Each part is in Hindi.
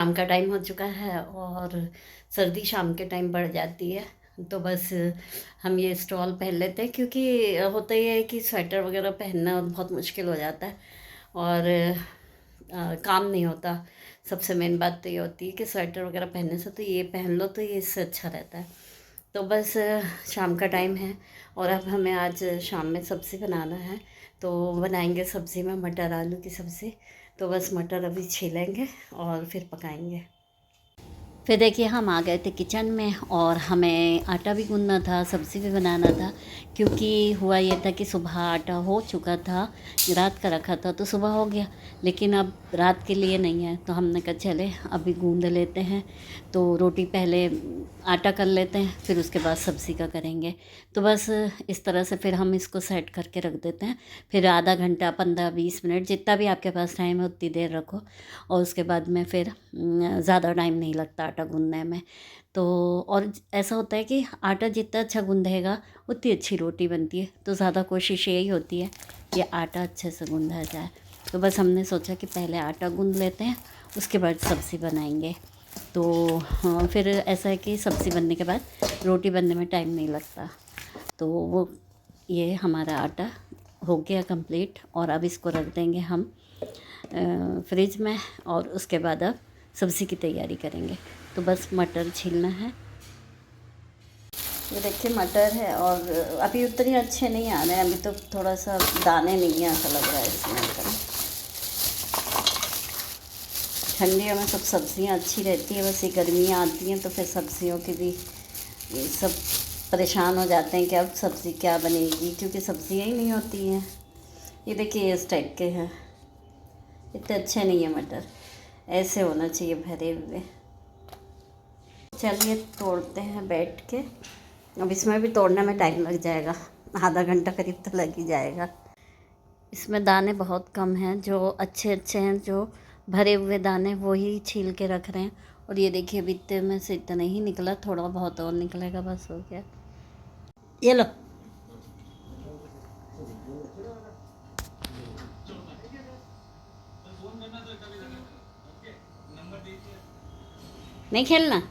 शाम का टाइम हो चुका है और सर्दी शाम के टाइम बढ़ जाती है। तो बस हम ये स्टॉल पहन लेते हैं, क्योंकि होता ही है कि स्वेटर वगैरह पहनना बहुत मुश्किल हो जाता है और काम नहीं होता। सबसे मेन बात तो ये होती है कि स्वेटर वगैरह पहनने से तो ये पहन लो तो ये इससे अच्छा रहता है। तो बस शाम का टाइम है और अब हमें आज शाम में सब्ज़ी बनाना है। तो बनाएंगे सब्ज़ी में मटर आलू की सब्ज़ी। तो बस मटर अभी छीलेंगे और फिर पकाएंगे। फिर देखिए हम आ गए थे किचन में और हमें आटा भी गूँधना था, सब्ज़ी भी बनाना था। क्योंकि हुआ ये था कि सुबह आटा हो चुका था, रात का रखा था तो सुबह हो गया, लेकिन अब रात के लिए नहीं है। तो हमने कहा चले अभी गूँध लेते हैं। तो रोटी पहले आटा कर लेते हैं, फिर उसके बाद सब्ज़ी का करेंगे। तो बस इस तरह से फिर हम इसको सेट करके रख देते हैं। फिर आधा घंटा 15-20 मिनट जितना भी आपके पास टाइम है उतनी देर रखो, और उसके बाद में फिर ज़्यादा टाइम नहीं लगता आटा गूँधने में। तो और ऐसा होता है कि आटा जितना अच्छा गूँधेगा उतनी अच्छी रोटी बनती है। तो ज़्यादा कोशिश यही होती है कि आटा अच्छे से गूँधा जाए। तो बस हमने सोचा कि पहले आटा गूँध लेते हैं, उसके बाद सब्ज़ी बनाएंगे। तो हाँ, फिर ऐसा है कि सब्ज़ी बनने के बाद रोटी बनने में टाइम नहीं लगता। तो वो ये हमारा आटा हो गया कंप्लीट और अब इसको रख देंगे हम फ्रिज में, और उसके बाद अब सब्ज़ी की तैयारी करेंगे। तो बस मटर छीलना है। ये देखिए मटर है और अभी उतने अच्छे नहीं आ रहे हैं, अभी तो थोड़ा सा दाने नहीं है ऐसा लग रहा है इसमें। ठंडियों में सब सब्ज़ियाँ अच्छी रहती है, बस ये गर्मियाँ आती हैं तो फिर सब्ज़ियों के भी ये सब परेशान हो जाते हैं कि अब सब्ज़ी क्या बनेगी, क्योंकि सब्ज़ियाँ ही नहीं होती हैं। ये देखिए इस टाइप के हैं, इतने अच्छे नहीं है मटर, ऐसे होना चाहिए भरे हुए। चलिए तोड़ते हैं बैठ के। अब इसमें भी तोड़ने में टाइम लग जाएगा, आधा घंटा करीब तो लग ही जाएगा। इसमें दाने बहुत कम हैं, जो अच्छे अच्छे हैं, जो भरे हुए दाने वो ही छील के रख रहे हैं। और ये देखिए अभी इतने में से इतना ही निकला, थोड़ा बहुत और निकलेगा, बस हो गया। ये लो, नहीं खेलना।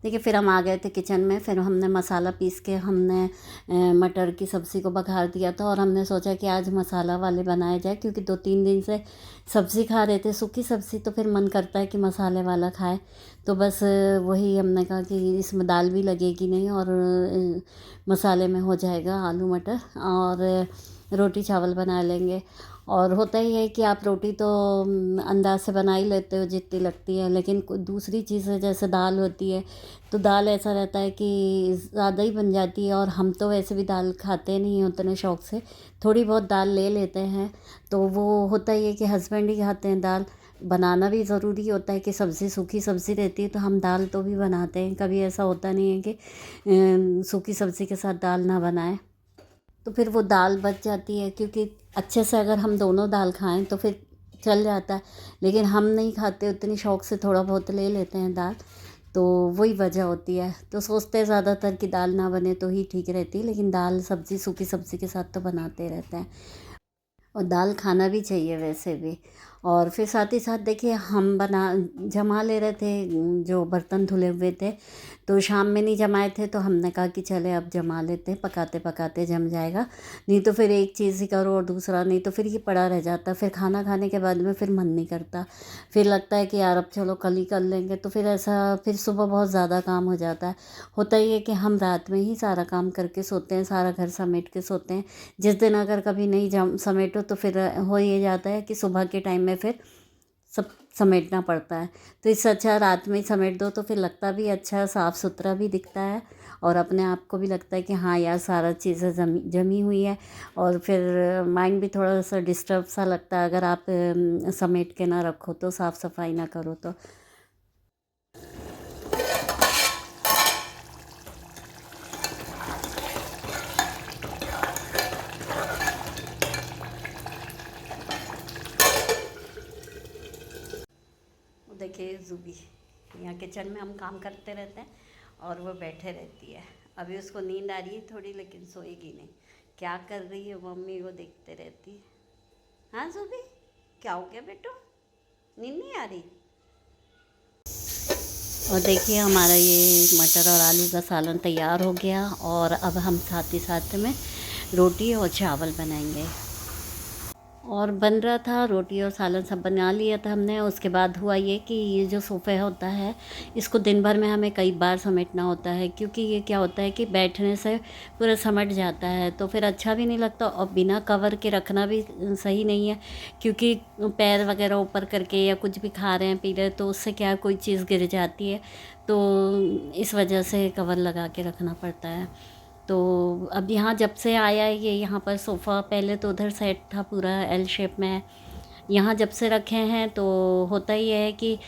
देखिए फिर हम आ गए थे किचन में, फिर हमने मसाला पीस के हमने मटर की सब्ज़ी को बघार दिया था। और हमने सोचा कि आज मसाला वाले बनाया जाए, क्योंकि 2-3 दिन से सब्ज़ी खा रहे थे सूखी सब्ज़ी, तो फिर मन करता है कि मसाले वाला खाए। तो बस वही हमने कहा कि इसमें दाल भी लगेगी नहीं और मसाले में हो जाएगा आलू मटर, और रोटी चावल बना लेंगे। और होता ही है कि आप रोटी तो अंदाज से बना ही लेते हो जितनी लगती है, लेकिन दूसरी चीज़ें जैसे दाल होती है, तो दाल ऐसा रहता है कि ज़्यादा ही बन जाती है। और हम तो वैसे भी दाल खाते नहीं हैं उतने शौक़ से, थोड़ी बहुत दाल ले लेते हैं। तो वो होता ही है कि हस्बैंड ही खाते हैं दाल। बनाना भी ज़रूरी होता है कि सब्ज़ी सूखी सब्ज़ी रहती है तो हम दाल तो भी बनाते हैं, कभी ऐसा होता नहीं है कि सूखी सब्ज़ी के साथ दाल ना बनाएं। तो फिर वो दाल बच जाती है, क्योंकि अच्छे से अगर हम दोनों दाल खाएं तो फिर चल जाता है, लेकिन हम नहीं खाते उतनी शौक़ से, थोड़ा बहुत ले लेते हैं दाल। तो वही वजह होती है। तो सोचते हैं ज़्यादातर कि दाल ना बने तो ही ठीक रहती है, लेकिन दाल सब्ज़ी सूखी सब्ज़ी के साथ तो बनाते रहते हैं। और दाल खाना भी चाहिए वैसे भी। और फिर साथ ही साथ देखिए हम बना जमा ले रहे थे, जो बर्तन धुले हुए थे, तो शाम में नहीं जमाए थे, तो हमने कहा कि चले अब जमा लेते हैं, पकाते पकाते जम जाएगा। नहीं तो फिर एक चीज़ ही करो और दूसरा नहीं, तो फिर ये पड़ा रह जाता। फिर खाना खाने के बाद में फिर मन नहीं करता, फिर लगता है कि यार अब चलो कल ही कर लेंगे। तो फिर ऐसा फिर सुबह बहुत ज़्यादा काम हो जाता है। होता ही है कि हम रात में ही सारा काम करके सोते हैं, सारा घर समेट के सोते हैं। जिस दिन अगर कभी नहीं जम समेटो तो फिर हो ये जाता है कि सुबह के टाइम में फिर सब समेटना पड़ता है। तो इससे अच्छा रात में ही समेट दो, तो फिर लगता भी अच्छा है, साफ़ सुथरा भी दिखता है, और अपने आप को भी लगता है कि हाँ यार सारा चीज़ें जमी हुई है। और फिर माइंड भी थोड़ा सा डिस्टर्ब सा लगता है अगर आप समेट के ना रखो तो, साफ़ सफाई ना करो तो। वो देखिए ज़ुबी यहाँ किचन में हम काम करते रहते हैं और वो बैठे रहती है। अभी उसको नींद आ रही है थोड़ी, लेकिन सोएगी नहीं। क्या कर रही है मम्मी वो देखते रहती है। हाँ सुबी, क्या हो गया बेटो, नींद नहीं आ रही? और देखिए हमारा ये मटर और आलू का सालन तैयार हो गया, और अब हम साथ ही साथ में रोटी और चावल बनाएंगे। और बन रहा था, रोटी और सालन सब बना लिया था हमने। उसके बाद हुआ ये कि ये जो सोफ़ा होता है, इसको दिन भर में हमें कई बार समेटना होता है, क्योंकि ये क्या होता है कि बैठने से पूरा समट जाता है, तो फिर अच्छा भी नहीं लगता, और बिना कवर के रखना भी सही नहीं है, क्योंकि पैर वगैरह ऊपर करके या कुछ भी खा रहे हैं पी रहे हैं तो उससे क्या कोई चीज़ गिर जाती है, तो इस वजह से कवर लगा के रखना पड़ता है। तो अब यहाँ जब से आया है ये यहाँ पर सोफ़ा, पहले तो उधर सेट था पूरा एल शेप में, यहाँ जब से रखे हैं तो होता ही है कि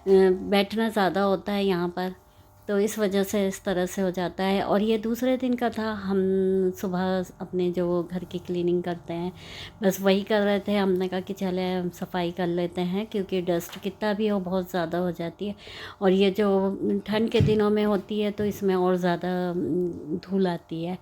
बैठना ज़्यादा होता है यहाँ पर, तो इस वजह से इस तरह से हो जाता है। और ये दूसरे दिन का था, हम सुबह अपने जो घर की क्लीनिंग करते हैं बस वही कर रहे थे। हमने कहा कि चले सफाई कर लेते हैं, क्योंकि डस्ट कितना भी हो बहुत ज़्यादा हो जाती है, और ये जो ठंड के दिनों में होती है तो इसमें और ज़्यादा धूल आती है,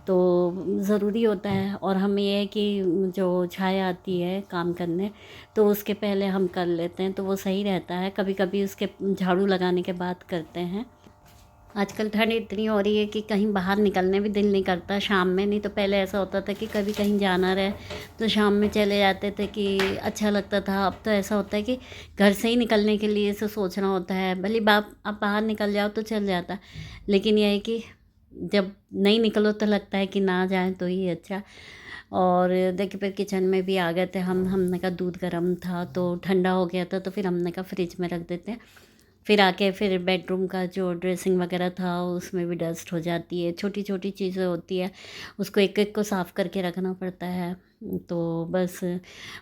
तो ज़रूरी होता है। और हमें ये है कि जो छाया आती है काम करने, तो उसके पहले हम कर लेते हैं तो वो सही रहता है। कभी कभी उसके झाड़ू लगाने के बाद करते हैं। आजकल ठंड इतनी हो रही है कि कहीं बाहर निकलने भी दिल नहीं करता शाम में, नहीं तो पहले ऐसा होता था कि कभी कहीं जाना रहे तो शाम में चले जाते थे कि अच्छा लगता था। अब तो ऐसा होता है कि घर से ही निकलने के लिए से सोचना होता है, भले बाप आप बाहर निकल जाओ तो चल जाता, लेकिन यह है कि जब नहीं निकलो तो लगता है कि ना जाए तो ही अच्छा। और देखिए फिर किचन में भी आ गए थे हमने कहा दूध गर्म था तो ठंडा हो गया था, तो फिर हमने कहा फ्रिज में रख देते हैं। फिर आके फिर बेडरूम का जो ड्रेसिंग वगैरह था उसमें भी डस्ट हो जाती है, छोटी छोटी चीज़ें होती है, उसको एक एक को साफ़ करके रखना पड़ता है। तो बस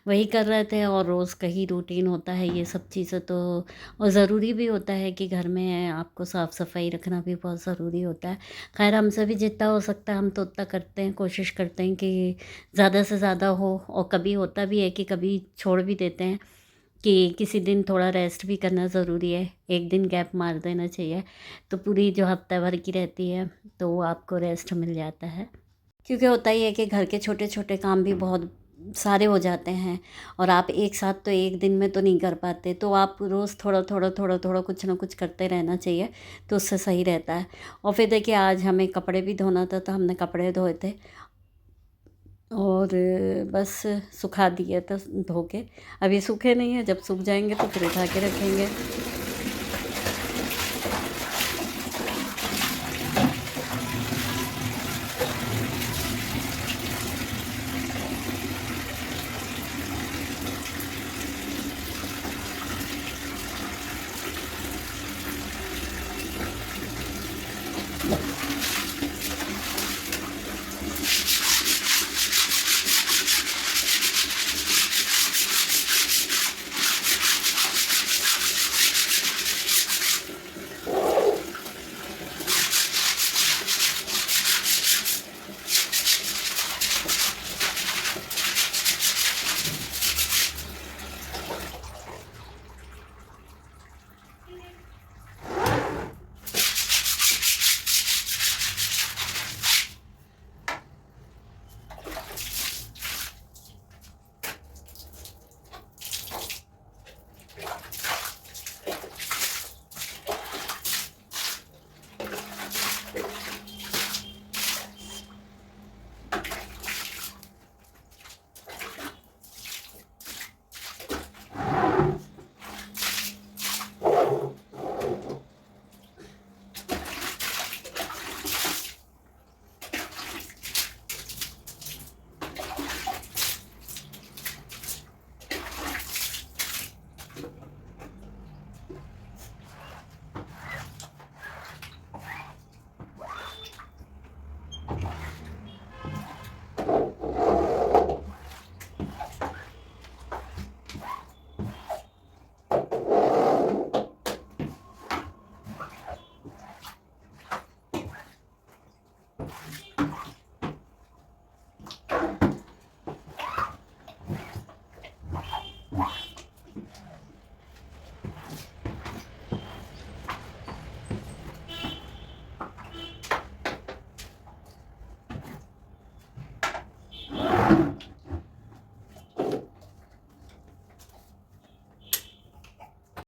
वही कर रहे थे, और रोज़ का ही रूटीन होता है ये सब चीज़ें तो। और ज़रूरी भी होता है कि घर में आपको साफ़ सफाई रखना भी बहुत ज़रूरी होता है। खैर हमसे भी जितना हो सकता है हम तो उतना करते हैं, कोशिश करते हैं कि ज़्यादा से ज़्यादा हो, और कभी होता भी है कि कभी छोड़ भी देते हैं कि किसी दिन थोड़ा रेस्ट भी करना ज़रूरी है, एक दिन गैप मार देना चाहिए, तो पूरी जो हफ्ता भर की रहती है तो वो आपको रेस्ट मिल जाता है। क्योंकि होता ही है कि घर के छोटे छोटे काम भी बहुत सारे हो जाते हैं, और आप एक साथ तो एक दिन में तो नहीं कर पाते, तो आप रोज़ थोड़ा थोड़ा थोड़ा थोड़ा कुछ ना कुछ करते रहना चाहिए, तो उससे सही रहता है। और फिर देखिए आज हमें कपड़े भी धोना था, तो हमने कपड़े धोए थे, और बस सुखा दिया था धो के। अब ये सूखे नहीं है, जब सूख जाएंगे तो फिर उठा के रखेंगे।